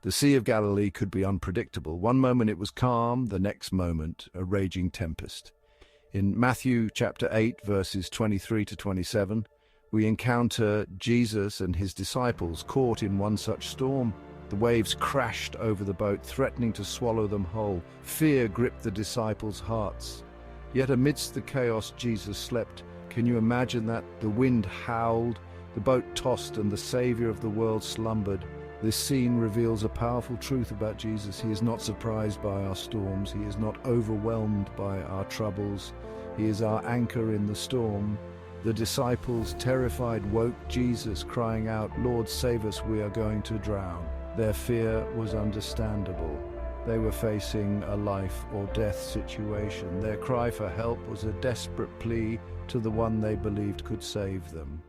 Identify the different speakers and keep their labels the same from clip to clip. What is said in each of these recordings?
Speaker 1: The Sea of Galilee could be unpredictable. One moment it was calm, the next moment a raging tempest. In Matthew chapter 8, verses 23 to 27, we encounter Jesus and his disciples caught in one such storm. The waves crashed over the boat, threatening to swallow them whole. Fear gripped the disciples' hearts. Yet amidst the chaos, Jesus slept. Can you imagine that? The wind howled, the boat tossed, and the Savior of the world slumbered. This scene reveals a powerful truth about Jesus. He is not surprised by our storms. He is not overwhelmed by our troubles. He is our anchor in the storm. The disciples, terrified, woke Jesus, crying out, "Lord, save us, we are going to drown." Their fear was understandable. They were facing a life or death situation. Their cry for help was a desperate plea to the one they believed could save them.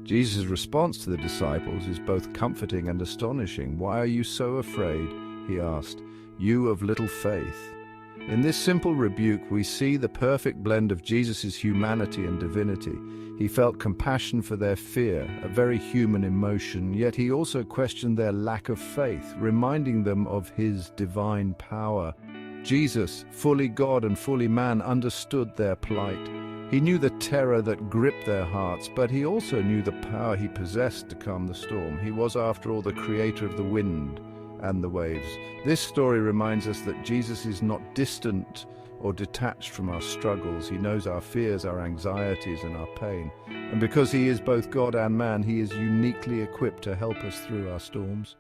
Speaker 1: Jesus' response to the disciples is both comforting and astonishing. "Why are you so afraid?" he asked. "You of little faith." In this simple rebuke, we see the perfect blend of Jesus' humanity and divinity. He felt compassion for their fear, a very human emotion, yet he also questioned their lack of faith, reminding them of his divine power. Jesus, fully God and fully man, understood their plight. He knew the terror that gripped their hearts, but he also knew the power he possessed to calm the storm. He was, after all, the creator of the wind and the waves. This story reminds us that Jesus is not distant or detached from our struggles. He knows our fears, our anxieties, and our pain. And because he is both God and man, he is uniquely equipped to help us through our storms.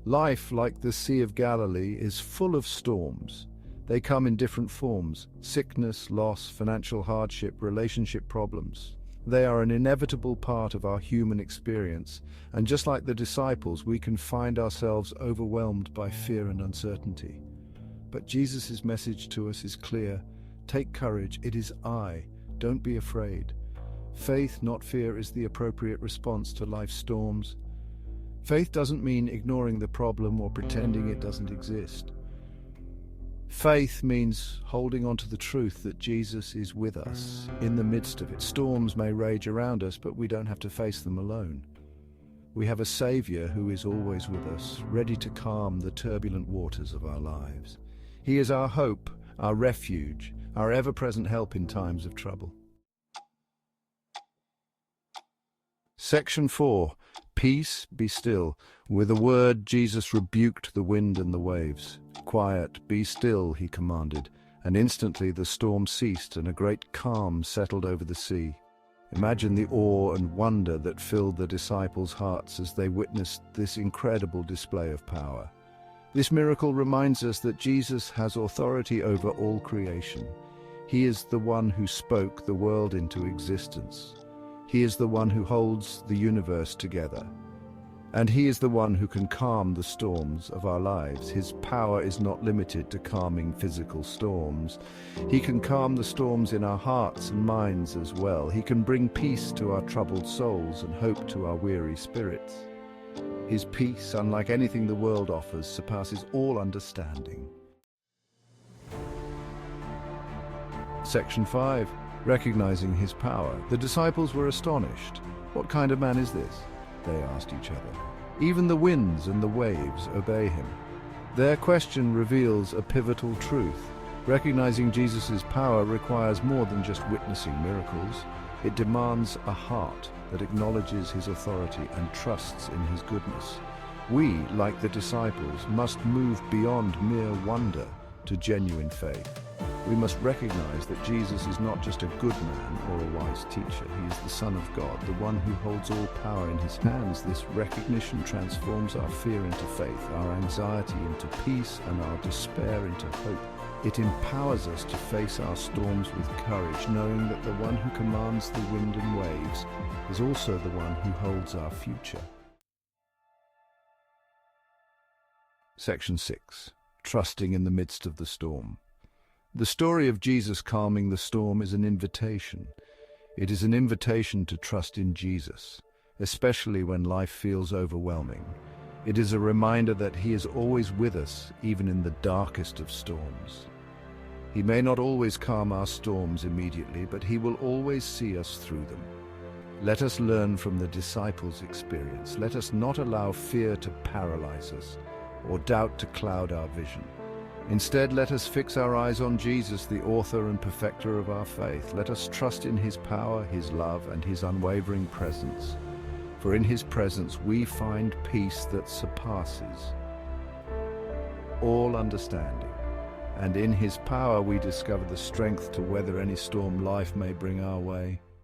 Speaker 1: Life, like the Sea of Galilee, is full of storms. They come in different forms: sickness, loss, financial hardship, relationship problems. They are an inevitable part of our human experience, and just like the disciples, we can find ourselves overwhelmed by fear and uncertainty. But Jesus' message to us is clear. Take courage, it is I. Don't be afraid. Faith, not fear, is the appropriate response to life's storms. Faith doesn't mean ignoring the problem or pretending it doesn't exist. Faith means holding on to the truth that Jesus is with us in the midst of it. Storms may rage around us, but we don't have to face them alone. We have a Savior who is always with us, ready to calm the turbulent waters of our lives. He is our hope, our refuge, our ever-present help in times of trouble. Section 4. Peace, be still. With a word, Jesus rebuked the wind and the waves. "Quiet, be still," he commanded, and instantly the storm ceased and a great calm settled over the sea. Imagine the awe and wonder that filled the disciples' hearts as they witnessed this incredible display of power. This miracle reminds us that Jesus has authority over all creation. He is the one who spoke the world into existence. He is the one who holds the universe together. And he is the one who can calm the storms of our lives. His power is not limited to calming physical storms. He can calm the storms in our hearts and minds as well. He can bring peace to our troubled souls and hope to our weary spirits. His peace, unlike anything the world offers, surpasses all understanding. Section 5. Recognizing his power. The disciples were astonished. "What kind of man is this?" they asked each other. "Even the winds and the waves obey him." Their question reveals a pivotal truth. Recognizing Jesus' power requires more than just witnessing miracles. It demands a heart that acknowledges his authority and trusts in his goodness. We, like the disciples, must move beyond mere wonder to genuine faith. We must recognize that Jesus is not just a good man or a wise teacher. He is the Son of God, the one who holds all power in his hands. This recognition transforms our fear into faith, our anxiety into peace, and our despair into hope. It empowers us to face our storms with courage, knowing that the one who commands the wind and waves is also the one who holds our future. Section 6. Trusting in the midst of the storm. The story of Jesus calming the storm is an invitation. It is an invitation to trust in Jesus, especially when life feels overwhelming. It is a reminder that he is always with us, even in the darkest of storms. He may not always calm our storms immediately, but he will always see us through them. Let us learn from the disciples' experience. Let us not allow fear to paralyze us or doubt to cloud our vision. Instead, let us fix our eyes on Jesus, the author and perfecter of our faith. Let us trust in his power, his love, and his unwavering presence. For in his presence we find peace that surpasses all understanding. And in his power we discover the strength to weather any storm life may bring our way.